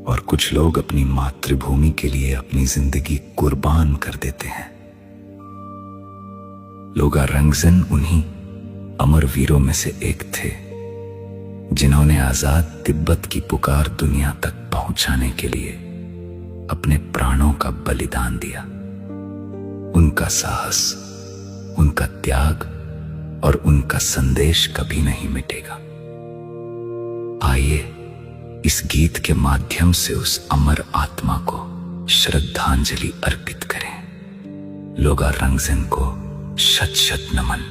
और कुछ लोग अपनी मातृभूमि के लिए अपनी जिंदगी कुर्बान कर देते हैं। लोगा रंगजन उन्हीं अमर वीरों में से एक थे जिन्होंने आजाद तिब्बत की पुकार दुनिया तक पहुंचाने के लिए अपने प्राणों का बलिदान दिया। उनका साहस, उनका त्याग और उनका संदेश कभी नहीं मिटेगा। आइए इस गीत के माध्यम से उस अमर आत्मा को श्रद्धांजलि अर्पित करें। लोगा रंगजन को शत शत नमन।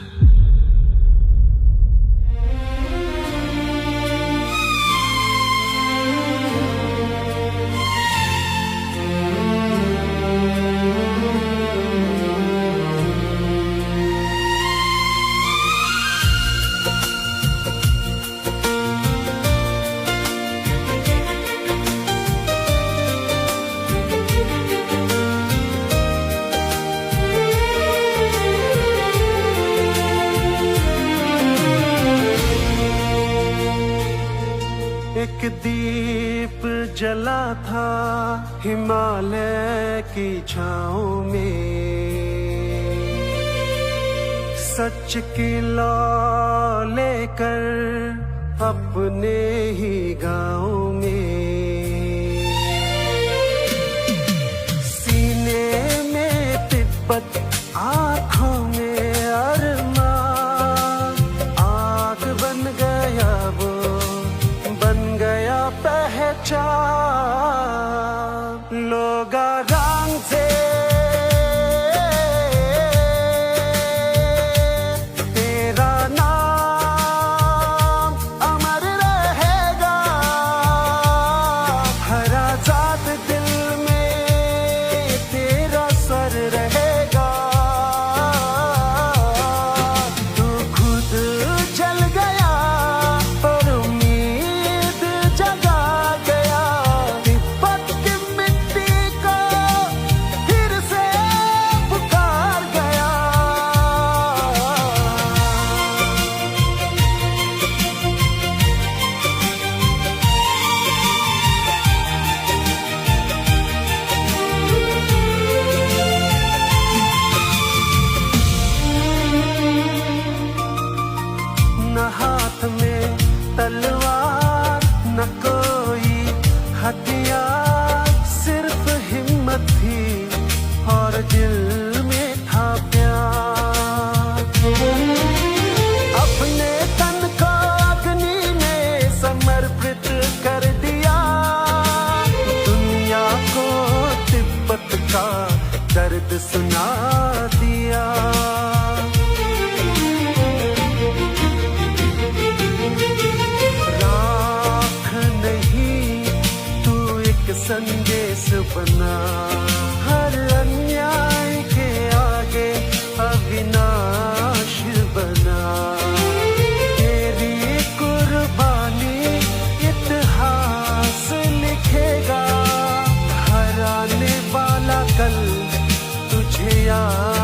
एक दीप जला था हिमालय की छाँव में, सच की लौ लेकर अपने ही गाँव में। सीने में तिब्बत, आँखों में अरमान, आग बन गया वो, बन गया पहचान। लोगा रंग से तेरा नाम अमर रहेगा, हर आजाद दिल में तेरा स्वर रहेगा। तू खुद जल गया पर उम्मीद जगा गया, तिब्बत की मिट्टी को फिर से पुकार गया। न हाथ में तलवार, न कोई हथियार, सिर्फ हिम्मत थी और दिल में था प्यार। अपने तन को अग्नि में समर्पित कर दिया, दुनिया को तिब्बत का दर्द सुना दिया। राख नहीं तू एक संदेश बना, हर अन्याय के आगे अविनाश बना। तेरी कुर्बानी इतिहास लिखेगा, हर आने वाला कल तुझे याद